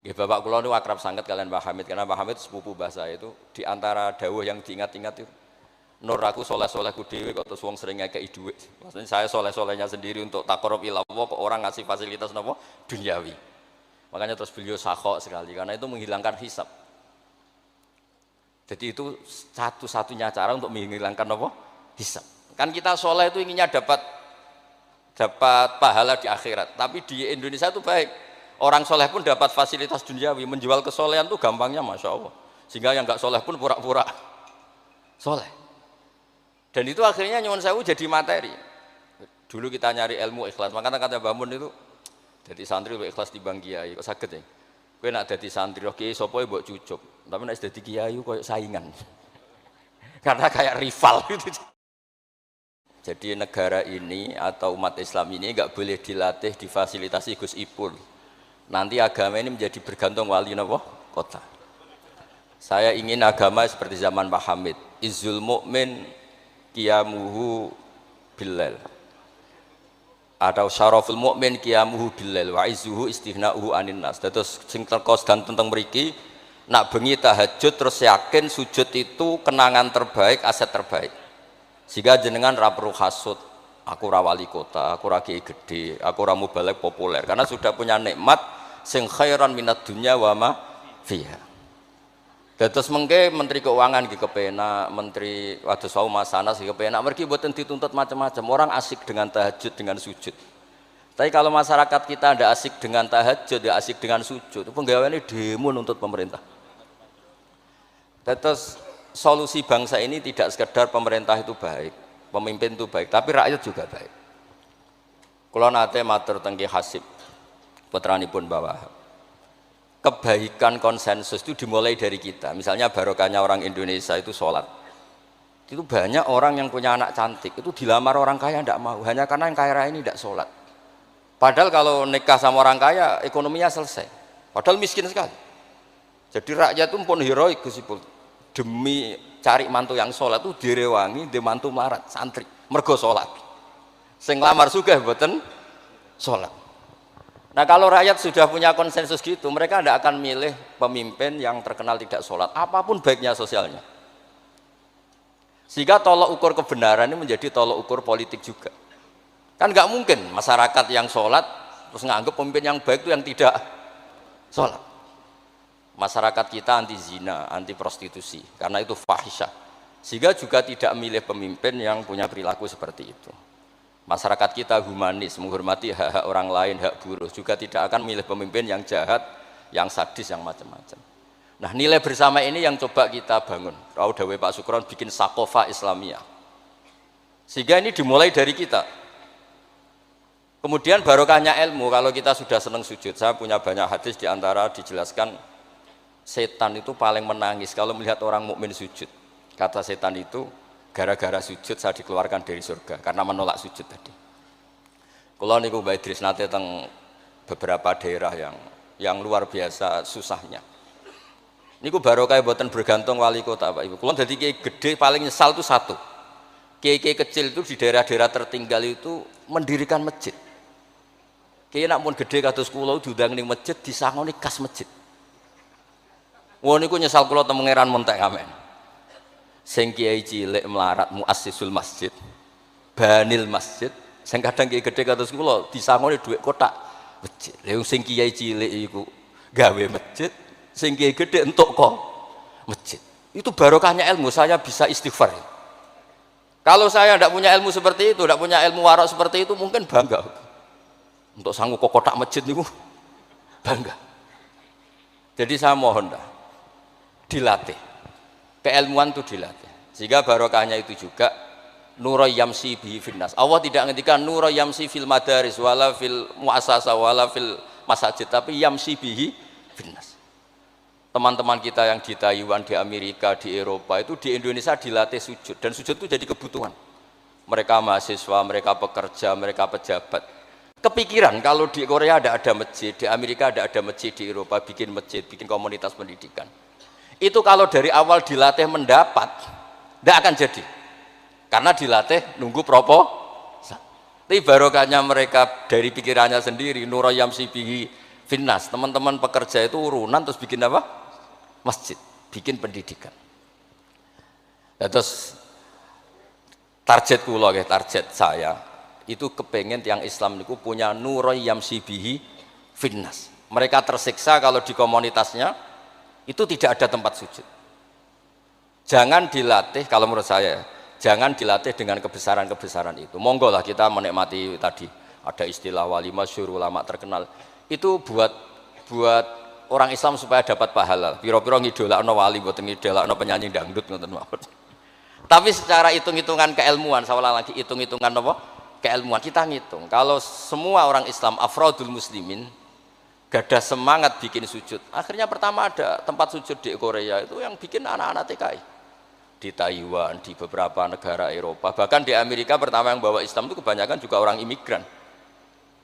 Ya bapak kula niku akrab sangat kalian Pak Hamid karena Pak Hamid sepupu mbah saya itu di antara dawuh yang diingat-ingat itu nur aku soleh-solehku dhewe kok terus wong sering ngekeki dhuwit. Maksudnya saya soleh-solehnya sendiri untuk taqarrub ila Allah kok orang ngasih fasilitas napa duniawi. Makanya terus beliau sakhok sekali karena itu menghilangkan hisab. Jadi itu satu-satunya cara untuk menghilangkan apa? Hisab. Kan kita soleh itu inginnya dapat pahala di akhirat. Tapi di Indonesia itu baik. Orang soleh pun dapat fasilitas duniawi. Menjual kesolehan itu gampangnya Masya Allah. Sehingga yang nggak soleh pun pura-pura soleh. Dan itu akhirnya nyuwun sewu jadi materi. Dulu kita nyari ilmu ikhlas. Makanya kata Mbah Mun itu jadi santri lebih ikhlas dibanding kiai. Kok saged ya? Kowe nak dadi santri kok kiai sapa mbok cucup. Tapi nek dadi kiai koyo saingan. Karena kayak rival gitu. Jadi negara ini atau umat Islam ini enggak boleh dilatih difasilitasi Gus Ipul. Nanti agama ini menjadi bergantung wali napa? Kota. Saya ingin agama seperti zaman Pak Hamid. Izzul mu'min qiyamuhu billail. Atau syaraful mu'min qiyamuhu billail wa izzuhu istighna'uhu anin nas. Terus sing teko dan tentang mriki nak bengi tahajud terus yakin sujud itu kenangan terbaik, aset terbaik. Sehingga jenengan ra perlu hasud, aku ra wali kota, aku ra kiai gede, aku ra mubalek populer karena sudah punya nikmat sing khairan minad dunya wa ma fiha. Terus mengke menteri keuangan nggih kepenak, menteri wados wau Masanas nggih kepenak, mergi mboten dituntut macam-macam. Orang asik dengan tahajud, dengan sujud. Tapi kalau masyarakat kita ndak asik dengan tahajud, ndak asik dengan sujud, penggaweane demo nuntut pemerintah. Terus solusi bangsa ini tidak sekedar pemerintah itu baik, pemimpin itu baik, tapi rakyat juga baik. Kula nate matur teng Ki Hasib, putranipun Mbah Wahab. Kebaikan konsensus itu dimulai dari kita. Misalnya barokahnya orang Indonesia itu sholat. Itu banyak orang yang punya anak cantik itu dilamar orang kaya tidak mau hanya karena yang kaya raya ini tidak sholat. Padahal kalau nikah sama orang kaya ekonominya selesai. Padahal miskin sekali. Jadi rakyat itu pun heroik Gus Ipul. Demi cari mantu yang sholat itu direwangi di mantu melarat santri mergo sholat. Sing lamar sugih mboten sholat. Nah kalau rakyat sudah punya konsensus gitu, mereka tidak akan milih pemimpin yang terkenal tidak sholat, apapun baiknya sosialnya. Sehingga tolok ukur kebenaran ini menjadi tolok ukur politik juga. Kan nggak mungkin masyarakat yang sholat terus nganggap pemimpin yang baik itu yang tidak sholat. Masyarakat kita anti zina, anti prostitusi, karena itu fahisyah. Sehingga juga tidak milih pemimpin yang punya perilaku seperti itu. Masyarakat kita humanis, menghormati hak-hak orang lain, hak buruh, juga tidak akan milih pemimpin yang jahat, yang sadis, yang macam-macam. Nah nilai bersama ini yang coba kita bangun. Rau dawe Pak Sukron bikin sakofa Islamiyah. Sehingga ini dimulai dari kita. Kemudian barokahnya ilmu, kalau kita sudah senang sujud, saya punya banyak hadis diantara dijelaskan setan itu paling menangis kalau melihat orang mukmin sujud. Kata setan itu, gara-gara sujud saya dikeluarkan dari surga karena menolak sujud tadi. Kalau niku Mbak Idris nate teng beberapa daerah yang luar biasa susahnya. Niku barokah boten bergantung wali kota Pak Ibu. Kalau jadi kiai gede paling nyesal itu satu. Kiai-kiai kecil itu di daerah-daerah tertinggal itu mendirikan masjid. Kiai nak pun gede kados kula diundang ning masjid disangoni kas masjid. Wong niku nyesal kula teng Pangeran Montek Amen. Sing kiai cilik melarat muassisul masjid banil masjid sing kadang kiai gede kados kula disangoni dhuwit kotak masjid. Lha sing kiai cilik iku gawe masjid, sing kiai gede entuk kok masjid. Itu barokahnya ilmu, saya bisa istighfar. Kalau saya tidak punya ilmu seperti itu, tidak punya ilmu warok seperti itu, mungkin bangga untuk sanggup kok kotak masjid niku bangga. Jadi saya mohon dah dilatih. Keilmuan itu dilatih sehingga barokahnya itu juga nura yamsi bihi finnas. Allah tidak ngendikan nura yamsi fil madaris wala fil muassasah wala fil masajid, tapi yamsi bihi finnas. Teman-teman kita yang di Taiwan, di Amerika, di Eropa itu di Indonesia dilatih sujud, dan sujud itu jadi kebutuhan. Mereka mahasiswa, mereka pekerja, mereka pejabat. Kepikiran kalau di Korea ada masjid, di Amerika ada masjid, di Eropa bikin masjid, bikin komunitas pendidikan. Itu kalau dari awal dilatih mendapat, tidak akan jadi. Karena dilatih nunggu tapi barokahnya mereka dari pikirannya sendiri, nura yamsi bihi finnas. Teman-teman pekerja itu urunan terus bikin apa? Masjid, bikin pendidikan. Ya, terus target kula, target saya itu kepengen tiang Islam niku punya nuroy yamsi bihi finnas. Mereka tersiksa kalau di komunitasnya itu tidak ada tempat sujud. Jangan dilatih, kalau menurut saya, jangan dilatih dengan kebesaran-kebesaran itu. Monggo lah kita menikmati tadi ada istilah wali masyhur, ulama terkenal. Itu buat orang Islam supaya dapat pahala. Piro-piro ngidolakno wali, mboten ngidolakno penyanyi dangdut ngoten mawon. Tapi secara hitung-hitungan keilmuan, saya ulang lagi, hitung-hitungan apa? Keilmuan, kita ngitung. Kalau semua orang Islam, afrodul muslimin, gadah semangat bikin sujud. Akhirnya pertama ada tempat sujud di Korea itu yang bikin anak-anak TKI. Di Taiwan, di beberapa negara Eropa, bahkan di Amerika pertama yang bawa Islam itu kebanyakan juga orang imigran.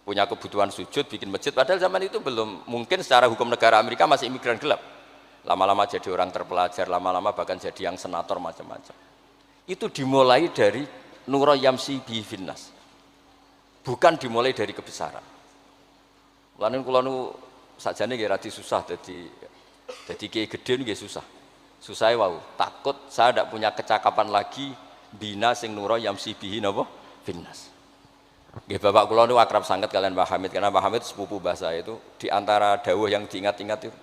Punya kebutuhan sujud, bikin masjid, padahal zaman itu belum, mungkin secara hukum negara Amerika masih imigran gelap. Lama-lama jadi orang terpelajar, lama-lama bahkan jadi yang senator macam-macam. Itu dimulai dari nuro yamsi bi finnas, bukan dimulai dari kebesaran. Lalu kalau nu sajane nggih radi susah, jadi kiai gede nggih susah wau, takut saya tidak punya kecakapan lagi bina sing nuro yamsi bihi napa finnas. Nggih bapak kula nu akrab sangat kalian Pak Hamid, karena Pak Hamid sepupu mbah saya itu di antara dawuh yang diingat-ingat itu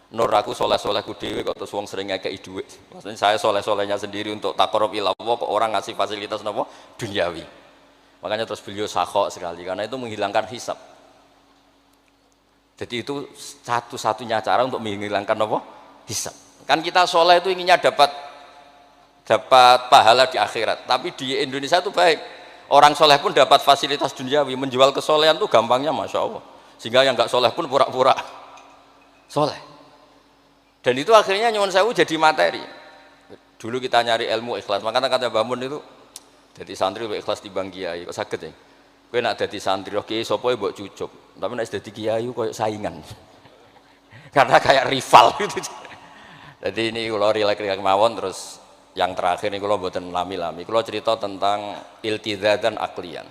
nur aku soleh-solehku dhewe kok terus wong sering ngekeki dhuwit. Maksudnya saya soleh-solehnya sendiri untuk taqarrub ila Allah kok orang ngasih fasilitas napa duniawi. Makanya terus beliau sakhok sekali karena itu menghilangkan hisab. Jadi itu satu-satunya cara untuk menghilangkan apa? Hisab. Kan kita soleh itu inginnya dapat pahala di akhirat. Tapi di Indonesia itu baik. Orang soleh pun dapat fasilitas duniawi. Menjual kesolehan itu gampangnya Masya Allah. Sehingga yang nggak soleh pun pura-pura soleh. Dan itu akhirnya nyuwun sewu jadi materi. Dulu kita nyari ilmu ikhlas. Makanya kata Mbah Mun itu jadi santri lebih ikhlas di bang kiai. Kok sakit ya? Kowe nak dadi santri oke sapa mbok cucup. Tapi nek dadi kiai koyo saingan. Karena kayak rival gitu. Jadi ini kula rilek-rilek mawon terus yang terakhir ini kula mboten lami-lami. Kula cerita tentang iltizatan aklian.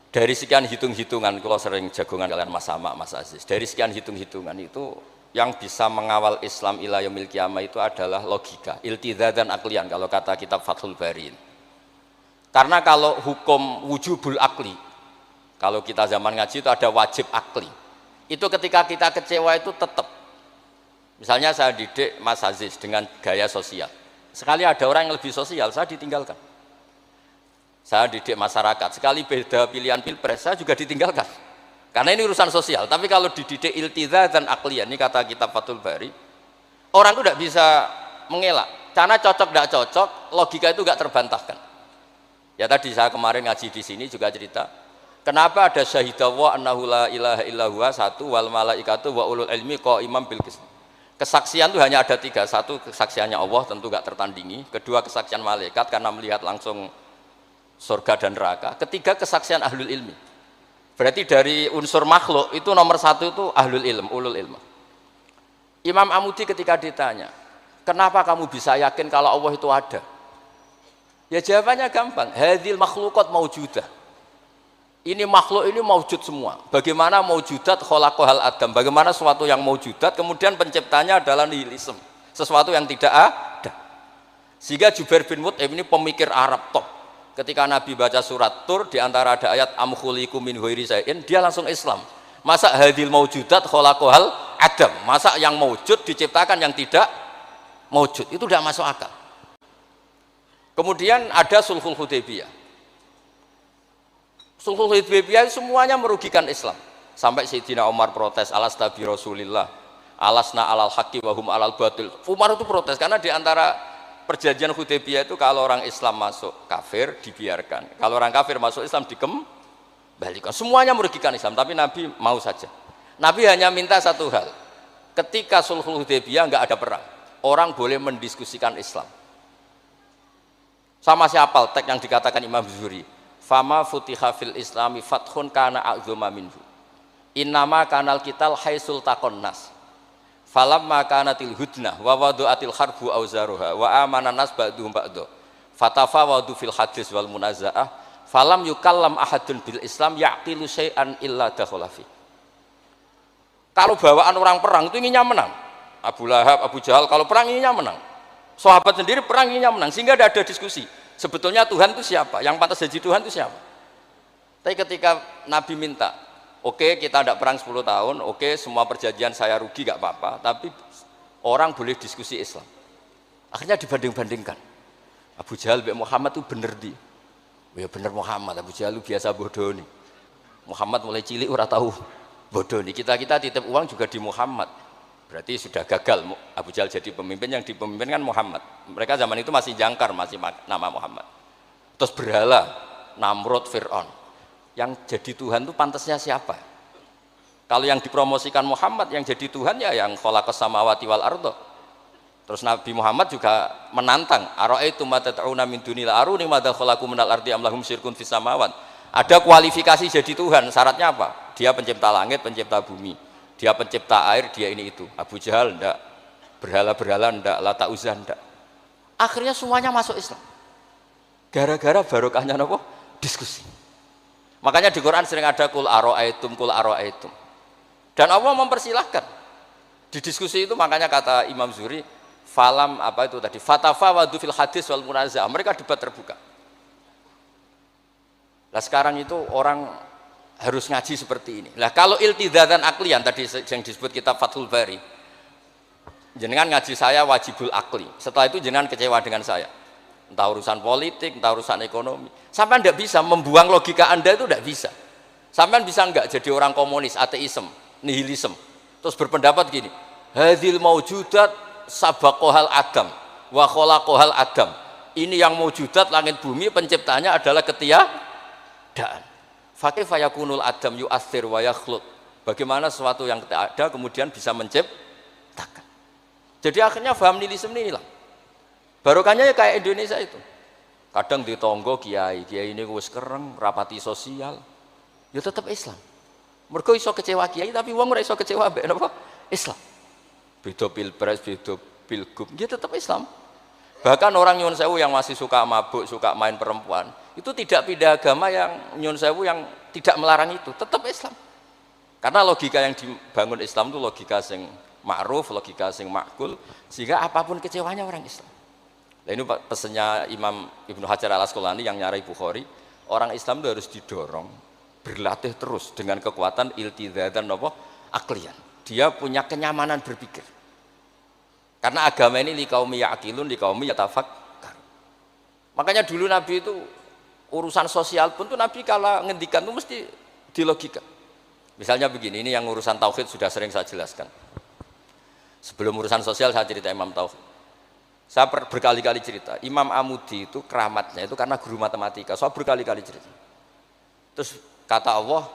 Dari sekian hitung-hitungan kula sering jagongan kalian Mas Sama, Mas Aziz. Dari sekian hitung-hitungan itu yang bisa mengawal Islam ila yaumil qiyamah itu adalah logika, iltizatan aklian kalau kata kitab Fathul Bari. Karena kalau hukum wujubul akli, kalau kita zaman ngaji itu ada wajib akli. Itu ketika kita kecewa itu tetap. Misalnya saya didik Mas Aziz dengan gaya sosial. Sekali ada orang yang lebih sosial, saya ditinggalkan. Saya didik masyarakat, sekali beda pilihan pilpres, saya juga ditinggalkan. Karena ini urusan sosial. Tapi kalau dididik iltizatan aklian, ini kata kitab Fathul Bari, orang itu tidak bisa mengelak. Karena cocok tidak cocok, logika itu tidak terbantahkan. Ya tadi saya kemarin ngaji di sini juga cerita, kenapa ada syahidallah annahu la ilaha illallah satu wal malaikatu wa ulul ilmi qaiman bil qist. Kesaksian itu hanya ada tiga. Satu kesaksiannya Allah tentu tidak tertandingi. Kedua kesaksian malaikat karena melihat langsung surga dan neraka. Ketiga kesaksian ahlul ilmi. Berarti dari unsur makhluk itu nomor satu itu ahlul ilm, ulul ilm. Imam Amudi ketika ditanya, kenapa kamu bisa yakin kalau Allah itu ada? Ya jawabannya gampang, hadhil makhluqat maujudah. Ini makhluk ini maujud semua. Bagaimana maujudat khalaqahal adam? Bagaimana sesuatu yang maujudat kemudian penciptanya adalah nihilisme, sesuatu yang tidak ada. Sehingga Jubair bin Mut'im ini pemikir Arab top. Ketika Nabi baca surat Tur di antara ada ayat am khuliqu min ghairi syai'in, dia langsung Islam. Masa hadhil maujudat khalaqahal adam? Masa yang maujud diciptakan yang tidak maujud? Itu tidak masuk akal. Kemudian ada Sulhul Hudaybiyah. Sulhul Hudaybiyah semuanya merugikan Islam. Sampai Sayyidina Umar protes, alasta bi Rasulillah, alasna alal haqqi wa hum alal batil. Umar itu protes karena di antara perjanjian Hudaybiyah itu kalau orang Islam masuk kafir dibiarkan, kalau orang kafir masuk Islam dikembalikan. Semuanya merugikan Islam, tapi Nabi mau saja. Nabi hanya minta satu hal, ketika Sulhul Hudaybiyah nggak ada perang, orang boleh mendiskusikan Islam. Sama siapa teks yang dikatakan Imam Zuhri, fama futiha fil islami fathun kana a'zuma minhu, innama kanal kital haisul taqon nas. Falamma kanatil hudnah wa wadu'atil harbu auzaruha wa amana nas ba'duhum ba'du fatafawadu fil hadis wal munazaah falam yukallam ahadun bil islam yaqilu syai'an illa dakhala fi. Kalau bawaan orang perang itu inginnya menang. Abu Lahab, Abu Jahal kalau perang inginnya menang. Sahabat sendiri perang inginnya menang, sehingga tidak ada diskusi. Sebetulnya Tuhan itu siapa? Yang pantas jadi Tuhan itu siapa? Tapi ketika Nabi minta, oke, kita tidak perang 10 tahun, oke, semua perjanjian saya rugi gak apa-apa, tapi orang boleh diskusi Islam. Akhirnya dibanding-bandingkan. Abu Jahal dan Muhammad itu bener di. Ya bener Muhammad, Abu Jahal biasa bodoh nih. Muhammad mulai cilik ora tahu bodoh nih. Kita titip uang juga di Muhammad. Berarti sudah gagal Abu Jahal jadi pemimpin, yang dipemimpinkan Muhammad. Mereka zaman itu masih jangkar, masih nama Muhammad. Terus berhala Namrud, Fir'aun. Yang jadi Tuhan itu pantasnya siapa? Kalau yang dipromosikan Muhammad, yang jadi Tuhan ya yang khalaqas samawati wal ardh. Terus Nabi Muhammad juga menantang, ara'aitum ma tad'una min dunil aruni madza khalaqu minal ardi am lahum syirkun fis samawat. Ada kualifikasi jadi Tuhan, syaratnya apa? Dia pencipta langit, pencipta bumi. Dia pencipta air, dia ini itu. Abu Jahal enggak, berhala-berhala enggak, Lata Uzza enggak. Akhirnya semuanya masuk Islam. Gara-gara barokahnya apa? Diskusi. Makanya di Quran sering ada kul ara'aitum, kul ara'aitum. Dan Allah mempersilahkan. Di diskusi itu makanya kata Imam Zuhri, falam apa itu tadi, fatafawadu fil hadis wal munazah. Mereka debat terbuka. Nah sekarang itu orang harus ngaji seperti ini. Nah kalau iltidatan aklian tadi yang disebut kitab Fathul Bari, jenengan ngaji saya wajibul akli. Setelah itu jenengan kecewa dengan saya. Entah urusan politik, entah urusan ekonomi. Sampai tidak bisa membuang logika Anda itu tidak bisa. Sampai bisa enggak jadi orang komunis, ateisme, nihilisme. Terus berpendapat gini, hadhil maujudat sabaqohal adam wa khalaqohal adam. Ini yang maujudat langit bumi penciptanya adalah ketiadaan. Fakaifa yakunul adam yu'athir wa yakhluq. Bagaimana sesuatu yang tidak ada kemudian bisa menciptakan. Jadi akhirnya paham nihilisme inilah. Barokahnya ya kayak Indonesia itu. Kadang di tonggo kiai ini wis kereng, rapati sosial. Ya tetap Islam. Mergo iso kecewa kiai tapi wong ora iso kecewa mbek napa? Islam. Beda pilpres, beda pilgub, dia tetap Islam. Bahkan orang nyun sewu yang masih suka mabuk, suka main perempuan, itu tidak pindah agama yang nyun sewu yang tidak melarang itu, tetap Islam. Karena logika yang dibangun Islam itu logika sing ma'ruf, logika sing makul, sehingga apapun kecewanya orang Islam. Nah ini pesannya Imam Ibnu Hajar al-Asqalani yang nyarai Bukhari, orang Islam itu harus didorong, berlatih terus dengan kekuatan iltizatan aklian. Dia punya kenyamanan berpikir. Karena agama ini liqaumi ya'qilun, liqaumi yatafakkar. Makanya dulu Nabi itu urusan sosial pun tuh Nabi kalau ngendikan itu mesti dilogika. Misalnya begini, ini yang urusan tauhid sudah sering saya jelaskan. Sebelum urusan sosial saya cerita Imam Tauhid. Saya berkali-kali cerita, Imam Amudi itu keramatnya itu karena guru matematika. Saya berkali-kali cerita. Terus kata Allah,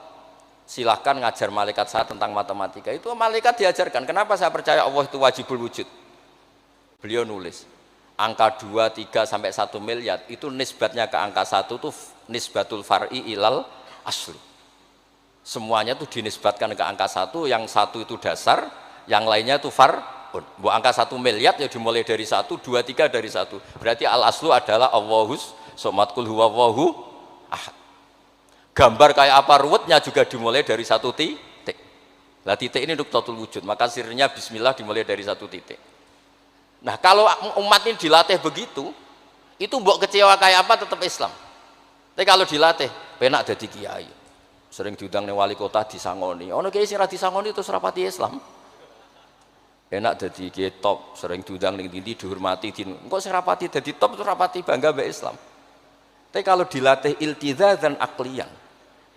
silahkan ngajar malaikat saya tentang matematika. Itu malaikat diajarkan. Kenapa saya percaya Allah itu wajibul wujud? Beliau nulis angka 2, 3 sampai 1 miliar itu nisbatnya ke angka 1 itu nisbatul far'i ilal asli. Semuanya itu dinisbatkan ke angka 1, yang 1 itu dasar, yang lainnya itu far'un. Bu angka 1 miliar ya dimulai dari 1, 2, 3 dari 1. Berarti al aslu adalah Allahus somad kul huwallahu ahad. Gambar kayak apa ruwetnya juga dimulai dari 1 titik. Lah titik ini nuqtatul wujud, maka sirnya bismillah dimulai dari 1 titik. Nah kalau umat ini dilatih begitu, itu mbok kecewa kayak apa tetap Islam. Tapi kalau dilatih, penak dadi kiai. Sering diundang ning wali kota disangoni. Ono kiai sing ra disangoni terus rapati Islam. Enak dadi kiai top, sering diundang ning ndi dihormati, engko sing rapati dadi top terus rapati bangga mbek Islam. Tapi kalau dilatih iltizatan aklian,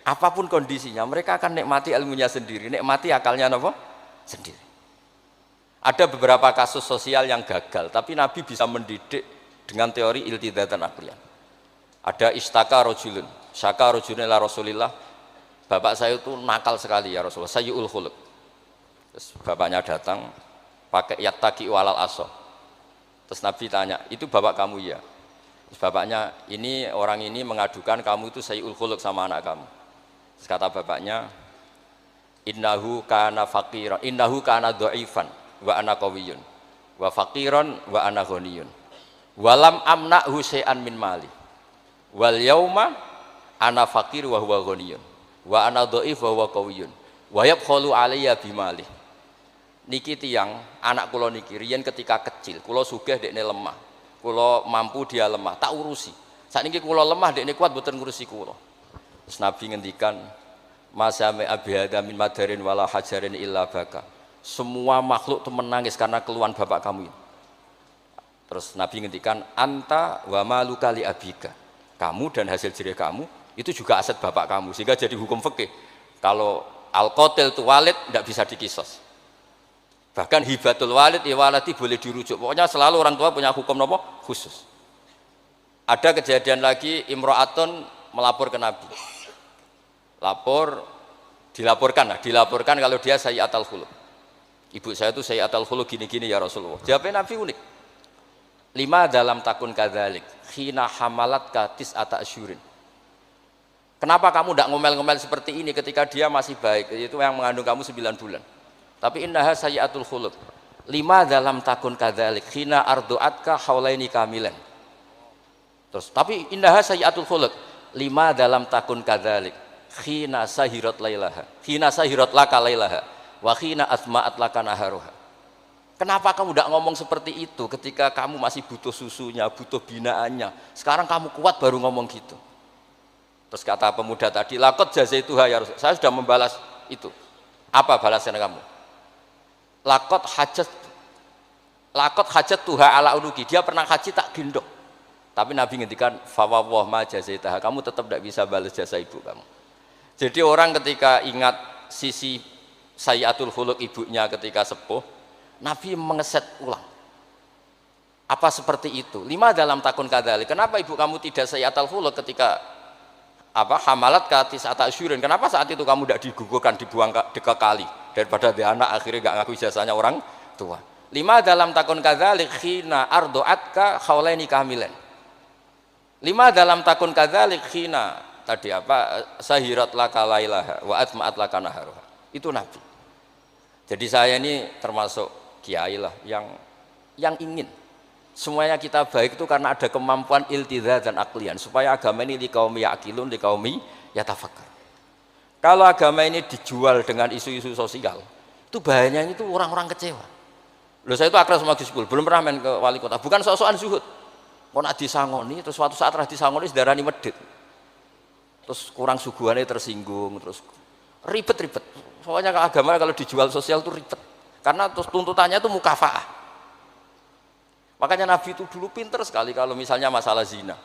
apapun kondisinya, mereka akan nikmati ilmunya sendiri, nikmati akalnya apa? Sendiri. Ada beberapa kasus sosial yang gagal, tapi Nabi bisa mendidik dengan teori iltizatan aklian. Ada istaka rojulun, syaka rojulun ila Rasulillah, bapak saya itu nakal sekali ya Rasulullah, sayyul khuluq. Terus bapaknya datang, pakai yattaki walal aso. Terus Nabi tanya, itu bapak kamu ya? Terus bapaknya, ini orang ini mengadukan kamu itu sayyul khuluq sama anak kamu. Terus kata bapaknya, innahu kana faqiran, innahu kana dhaifan wa ana qawiyyun wa faqiran wa ana ghaniyun walam amna'hu syai'an min mali wal yauma ana faqir wa huwa ghaniyun wa ana dhaif wa huwa qawiyyun wa yabkhalu alayya bi mali. niki tiyang anak kula niki riyen ketika kecil kula sugih dekne lemah. Kula mampu dia lemah, tak urusi. Sakniki kula lemah dekne kuat mboten ngurusi kula. Terus Nabi ngendikan masame abihada min madarin wala hajarin illa baka. Semua makhluk itu menangis karena keluhan bapak kamu ini. Terus Nabi ngendikan anta wa maluka li abika. Kamu dan hasil jerih kamu itu juga aset bapak kamu, sehingga jadi hukum fikih. Kalau al-qatil itu walid tidak bisa dikisos. Bahkan hibatul walid ya waladi boleh dirujuk. Pokoknya selalu orang tua punya hukum nopo khusus. Ada kejadian lagi imro'atun melapor ke Nabi. Dilaporkan kalau dia sayyi'atul khuluq. Ibu saya itu sayyi'atul khuluq gini-gini ya Rasulullah. Jawabnya Nabi unik. 5 dalam takun kadzalik khina hamalat katis ata asyurin. Kenapa kamu tidak ngomel-ngomel seperti ini ketika dia masih baik, itu yang mengandung kamu 9 bulan. Tapi innaha sayyi'atul khuluq. 5 dalam takun kadzalik khina ardu'atka haulaini kamilan. Terus tapi innaha sayyi'atul khuluq. 5 dalam takun kadzalik khina sahirat lailaha. Khina sahirat laka lailaha wa khina asma'at laka naharuha. Kenapa kamu tidak ngomong seperti itu ketika kamu masih butuh susunya, butuh binaannya. Sekarang kamu kuat baru ngomong gitu. Terus kata pemuda tadi, lakot jazaituha ya Rasul. Saya sudah membalas itu. Apa balasan kamu? Lakot hajat tuha ala unuki. Dia pernah haji tak gendong. Tapi Nabi ngendikan fawwah ma jazaitaha. Kamu tetap tidak bisa balas jasa ibu kamu. Jadi orang ketika ingat sisi sayyi'atul khuluq ibunya ketika sepuh, Nabi mengeset ulang. Apa seperti itu? 5 dalam takun kadzalik. Kenapa ibu kamu tidak sayyi'atul khuluq ketika hamalat katis ata asyurin? Kenapa saat itu kamu tidak digugurkan, dibuang ke kali daripada dia anak akhirnya nggak ngaku ijazahnya orang tua? 5 dalam takun kadzalik khina ardu'atka haulaini kamilan. 5 dalam takun kadzalik khina tadi sahirat laka lailaha wa atma'at laka naharuha. Itu Nabi. Jadi saya ini termasuk kiai lah yang ingin semuanya kita baik itu karena ada kemampuan iltidza dan aklian supaya agama ini liqaumi yaqilun liqaumi yatafakkar. Kalau agama ini dijual dengan isu-isu sosial, itu bahayanya itu orang-orang kecewa. Loh, saya itu akrab sama Gus Pul, belum pernah main ke wali kota, bukan sok-sokan zuhud. Kok nak disangoni, terus suatu saat rah disangoni sedarani medit. Terus kurang suguhannya tersinggung, terus ribet-ribet. Pokoknya agama kalau dijual sosial itu ribet. Karena terus tuntutannya itu mukafaah. Makanya Nabi itu dulu pinter sekali kalau misalnya masalah zina.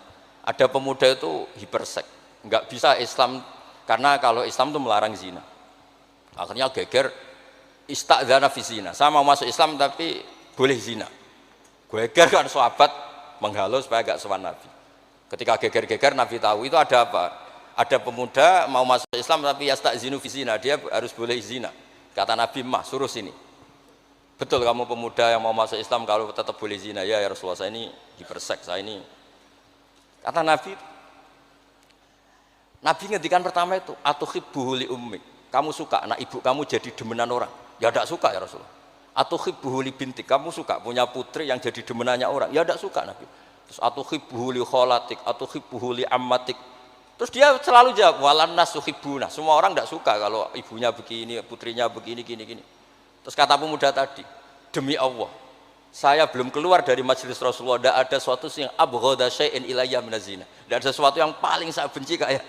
Ada pemuda itu hiperseks, nggak bisa Islam karena kalau Islam itu melarang zina. Akhirnya geger istadzana fi zina. Saya mau masuk Islam tapi boleh zina. Geger kan sahabat menghalau supaya gak sowan Nabi. Ketika geger-geger Nabi tahu itu ada apa? Ada pemuda mau masuk Islam tapi yastadzinu fi zina, dia harus boleh zina. Kata Nabi, "Mah, suruh sini." Betul kamu pemuda yang mau masuk Islam kalau tetap boleh zina? Ya Rasulullah, saya ini hiperseks, saya ini. Kata Nabi ngendikan pertama itu atuhibbuhu li ummik. Kamu suka anak ibu kamu jadi demenan orang? Ya tidak suka ya Rasulullah. Atuhibbuhu li bintik. Kamu suka punya putri yang jadi demenannya orang? Ya tidak suka Nabi. Terus atuhibbuhu li kholatik, atuhibbuhu li ammatik. Terus dia selalu jawab walan nas tuhibbuna. Semua orang tidak suka kalau ibunya begini, putrinya begini, gini. Terus kata pemuda tadi, demi Allah, saya belum keluar dari majelis Rasulullah, tidak ada sesuatu yang abghadha syai'in ilayya minaz zina. Tidak ada sesuatu yang paling saya benci kayak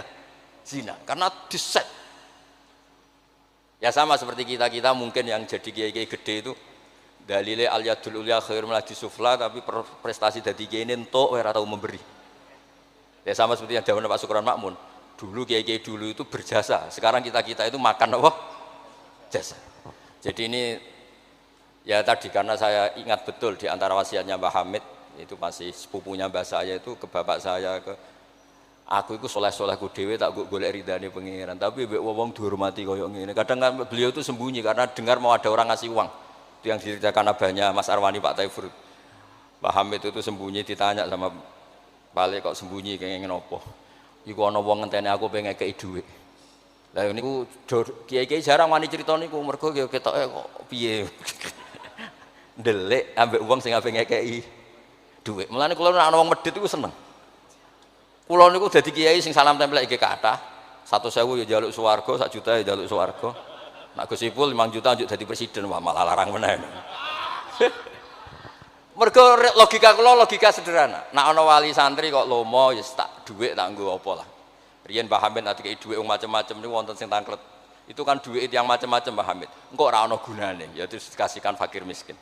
zina, karena diset. Ya sama seperti kita mungkin yang jadi kiai-kiai gede itu, dalile al yadul ulya khairul ladzi sufla, tapi prestasi dadi kiai ini entuk ora tahu memberi. Ya sama seperti yang dawuh Pak Sukron Makmun, dulu kiai-kiai dulu itu berjasa, sekarang kita itu makan apa? Jasa. Jadi ini ya tadi karena saya ingat betul di antara wasiatnya Mbah Hamid itu masih sepupunya mbah saya itu ke bapak saya ke aku itu soleh-solehku dhewe tak golek ridane pengiran tapi mbek wong dihormati koyo ngene. Kadang kan beliau itu sembunyi karena dengar mau ada orang ngasih uang. Itu yang diceritakan abahnya Mas Arwani Pak Taifur. Mbah Hamid itu sembunyi ditanya sama balik kok sembunyi kenging nopo. Iku ana wong ngenteni aku pengen ngekeki dhuwit. Lah niku kiai-kiai jarang wani crita niku mergo ketoke kok piye. Ndelik ambek wong sing ape ngekeki dhuwit. Mulane kula nek ana wong medhit iku seneng. Kula niku dadi kiai sing salam tempel iki kathah. 100.000 ya njaluk swarga, 1 juta ya njaluk swarga. Nak Gus Ipul 5 juta njuk dadi presiden, wah malah larang meneh. Mergo logika kula logika sederhana. Nak ana wali santri kok lomo ya tak dhuwit tak nggo apa lah. Riyen Mbah Hamid ati kei dhuwit macam-macam niku wonten sing tangklet. Itu kan duit yang macam-macam Mbah Hamid. Engko ora ana gunane, ya dikasihkan fakir miskin.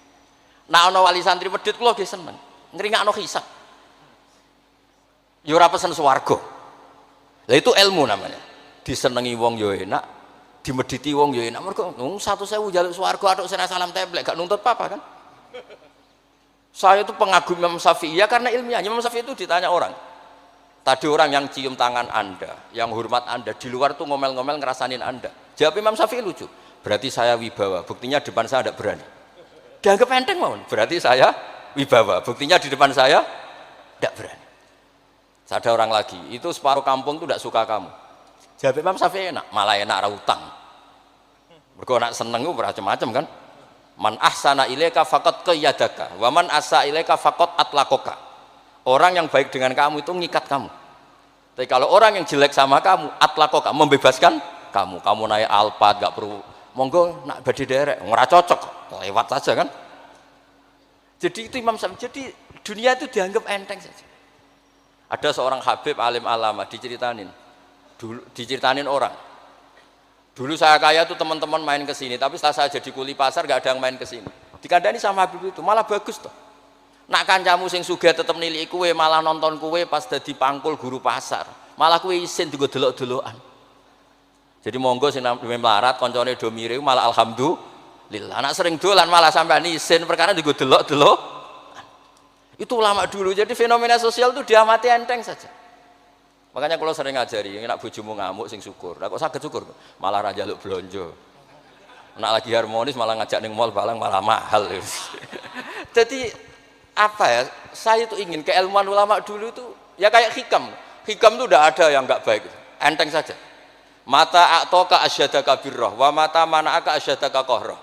Nak ana wali santri medhit kula nggih seneng. Ngringakno hisab. Ya ora pesen swarga. Lah itu ilmu namanya. Disenengi wong ya enak, dimedhiti wong ya enak. Mergo 100.000 njaluk swarga atuk sira salam templek gak nuntut apa-apa kan? Saya itu pengagum Imam Syafi'i ya karena ilmiahnya. Imam Syafi'i itu ditanya orang. Tadi orang yang cium tangan Anda, yang hormat Anda, di luar tuh ngomel-ngomel ngerasanin Anda. Jawab Imam Syafi'i lucu. Berarti saya wibawa, buktinya depan saya tidak berani. Dianggap enteng mau. Berarti saya wibawa, buktinya di depan saya tidak berani. Ada orang lagi, itu separuh kampung itu tidak suka kamu. Jawab Imam Syafi'i enak, malah enak rautang. Mergo nak seneng itu macam-macam kan. Man ahsana ilaika faqad qayyadaka, wa man asa ilaika faqad atlaqaka. Orang yang baik dengan kamu itu ngikat kamu. Tapi kalau orang yang jelek sama kamu, atlaqaka, membebaskan kamu. Kamu naik Alphard gak perlu monggo nak badhe derek, ora cocok, lewat saja kan. Jadi itu Imam Syafi'i. Jadi dunia itu dianggap enteng saja. Ada seorang Habib alim alama diceritain orang. Dulu saya kaya tuh teman-teman main ke sini, tapi setelah saya jadi kuli pasar gak ada yang main ke sini. Dikandani sama Habib itu, malah bagus toh. Nak kancamu sing sugih tetep niliki kowe, malah nonton kowe pas dadi pangkul guru pasar. Malah kowe isin digo delok-delokan. Jadi monggo sing melarat kancane do mirip malah alhamdulillah. Nak sering dolan malah sampean isin perkara digo delok-delok. Itu ulama dulu. Jadi fenomena sosial itu diamati enteng saja. Makanya kalau sering ngajari, nak bojomu ngamuk sing syukur. Lah kok saged syukur? Malah ra njaluk blonjo. Nak lagi harmonis malah ngajak ning mall balang malah mahal. Jadi apa ya? Saya itu ingin keilmuan ulama dulu itu ya kayak hikam. Hikam itu udah ada yang enggak baik. Enteng saja. Mata a'toka asyadaka birrah wa mata mana'aka asyadaka qahrah.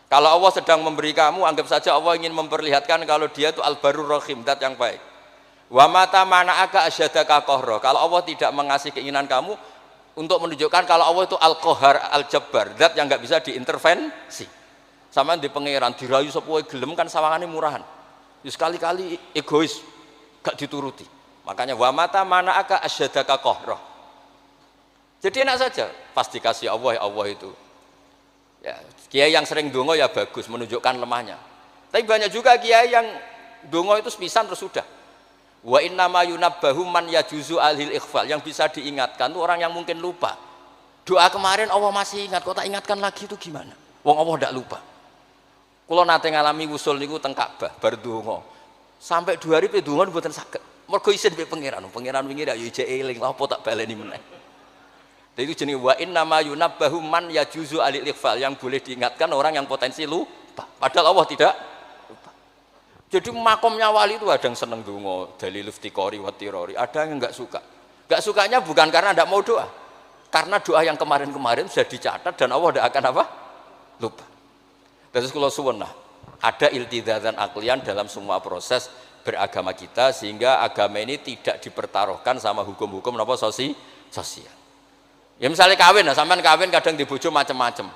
Kalau Allah sedang memberi kamu, anggap saja Allah ingin memperlihatkan kalau dia itu al-barur rahim, zat yang baik. Wa mata mana'aka asyadaka qahrah. Kalau Allah tidak mengasih keinginan kamu untuk menunjukkan kalau Allah itu al-qahar, al-jabbar, zat yang enggak bisa diintervensi. Sama di pangeran dirayu sapa gelem kan sawangane murahan. Ya sekali-kali egois, gak dituruti. Makanya wa mata mana'aka asyadaka qahrah. Jadi enak saja, pasti kasih Allah ya Allah itu. Ya, kiai yang sering dongo ya bagus menunjukkan lemahnya. Tapi banyak juga kiai yang dongo itu sepisan terus sudah. Wa innama yunabbahu man yajuzu alil ikhfal, yang bisa diingatkan itu orang yang mungkin lupa. Doa kemarin Allah masih ingat, kok tak ingatkan lagi itu gimana? Wong Allah tidak lupa. Kula nate ngalami wusul niku teng Ka'bah bar donga. Sampai 2 hari pe donga mboten saged. Mergo isin pe pangeran. Pangeran wingi ya ijek eling lha apa tak baleni meneh. Itu jenis wa innama yunabbahu man yajuzu alil ikhfal, yang boleh diingatkan orang yang potensi lupa. Padahal Allah tidak lupa. Jadi makomnya wali itu ada yang seneng donga, dalil iftiqori wa tirori, ada yang enggak suka. Enggak sukanya bukan karena enggak mau doa. Karena doa yang kemarin-kemarin sudah dicatat dan Allah tidak akan apa? Lupa. Terus kalau suwun lah, ada iltizatan aklian dalam semua proses beragama kita sehingga agama ini tidak dipertaruhkan sama hukum-hukum apa sosial. Ya misalnya kawin, nah sampean kawin kadang dibojo macam-macam.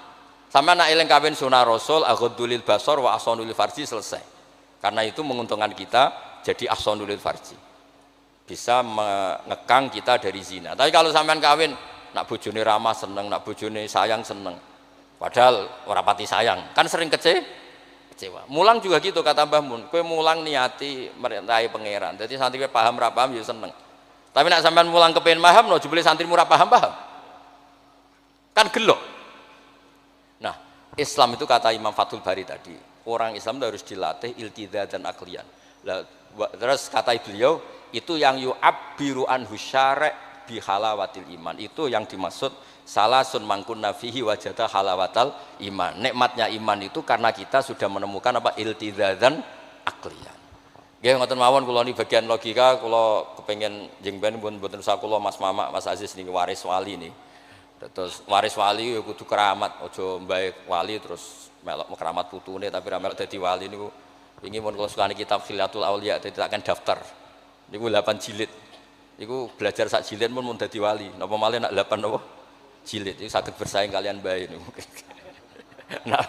Sampean nak eling kawin sunah Rasul, aghdulil basar wa ahsanul farji, selesai. Karena itu menguntungkan kita jadi ahsanul farji. Bisa mengekang kita dari zina. Tapi kalau sampean kawin nak bojone ramah seneng, nak bojone sayang seneng. Padahal ora pati sayang, kan sering kecewa. Mulang juga gitu kata Mbah Mun, kowe mulang niati merintahi pangeran. Jadi santri kowe paham ra paham ya seneng. Tapi nak sampean mulang kepen paham no jebule santrimu ra paham-paham. Kan gelok. Nah, Islam itu kata Imam Fathul Bari tadi, orang Islam itu harus dilatih iltiza dan aklian. Terus kata beliau, itu yang yu'abbiru anhu syara' bi halawatil iman. Itu yang dimaksud salasun mangkunna fihi wajada halawatal iman. Nikmatnya iman itu karena kita sudah menemukan apa iltiza dan aklian. Nggih ngoten mawon kula ni bagian logika kula kepengin jengben mboten usah kula Mas Mamak, Mas Aziz niki waris wali nih. Terus waris wali ya kudu keramat, aja mbae wali terus melok keramat putune tapi ra melok dadi wali niku. Wingi mun kula sukani kitab Khilatul Auliya dadi takkan daftar. Niku 8 jilid. Niku belajar sak jilid mun dadi wali. Napa malih nak 8 napa? Jilid. Iku saged bersaing kalian mbae niku. Nah,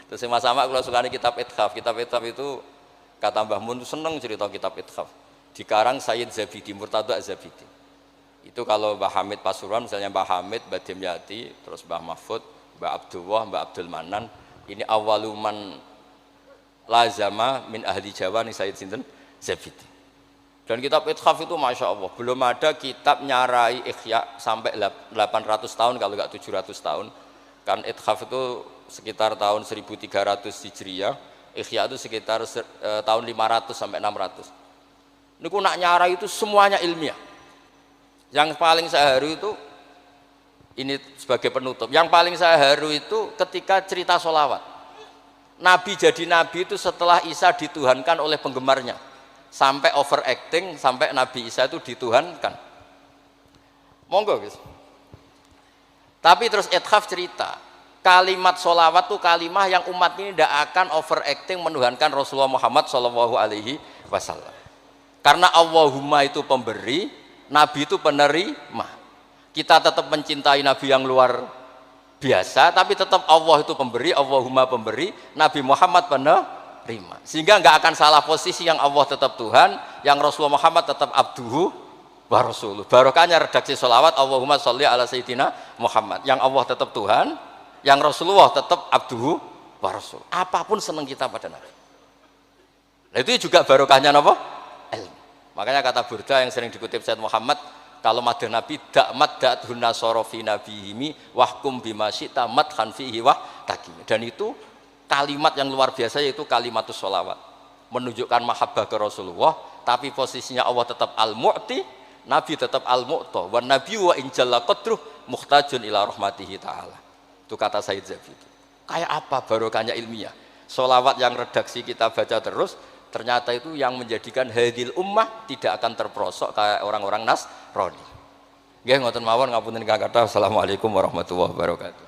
terus Mas Sama kalau sukani kitab Ithaf. Kitab Ithaf itu kata Mbah Mun seneng cerita kitab Ithaf. Dikarang Sayyid Zabidi, Murtada Zabidi. Itu kalau Mbah Hamid Pasuruan, misalnya Mbah Hamid, Mbah Dimyati, terus Mbah Mahfud, Mbah Abdullah, Mbah Abdul Manan, ini awaluman lazama min ahli Jawa nih Sayyid Sinten Zabidi. Dan kitab Ithaf itu Masya Allah, belum ada kitab nyarai Ikhya sampai 800 tahun kalau nggak 700 tahun. Kan Ithaf itu sekitar tahun 1300 Hijriah, Ikhya itu sekitar tahun 500 sampai 600. Ini nak nyarai itu semuanya ilmiah. Yang paling saya haru itu, ini sebagai penutup, yang paling saya haru itu ketika cerita sholawat. Nabi jadi Nabi itu setelah Isa dituhankan oleh penggemarnya. Sampai overacting, sampai Nabi Isa itu dituhankan. Monggo guys. Tapi terus Ithaf cerita, kalimat sholawat itu kalimah yang umat ini tidak akan overacting menuhankan Rasulullah Muhammad SAW. Karena Allahumma itu pemberi, Nabi itu penerima. Kita tetap mencintai Nabi yang luar biasa, tapi tetap Allah itu pemberi, Allahumma pemberi, Nabi Muhammad penerima. Sehingga nggak akan salah posisi, yang Allah tetap Tuhan, yang Rasulullah Muhammad tetap abduhu wa rasuluh. Barokahnya redaksi sholawat Allahumma sholli ala sayyidina Muhammad, yang Allah tetap Tuhan, yang Rasulullah tetap abduhu wa rasul. Apapun senang kita pada Nabi. Nah, itu juga barokahnya apa? Ilmu. Makanya kata Burda yang sering dikutip Sayyid Muhammad, kalau madha Nabi dakmat da'thun nasara fi nabihimi wahkum bima syi'ta madhan fihi wah takimi. Dan itu kalimat yang luar biasa, yaitu kalimatus sholawat, menunjukkan mahabbah ke Rasulullah, tapi posisinya Allah tetap al-mu'ti, Nabi tetap al-mu'ta, wa nabi wa injalla qadruh muhtajun ila rahmatihi ta'ala. Itu kata Sayyid Zabidi. Kayak apa barokahnya ilmiah? Sholawat yang redaksi kita baca terus, ternyata itu yang menjadikan hadil ummah tidak akan terperosok kayak orang-orang Nasrani. Nggih ngoten mawon, ngapunten Kang Kathah. Assalamualaikum warahmatullahi wabarakatuh.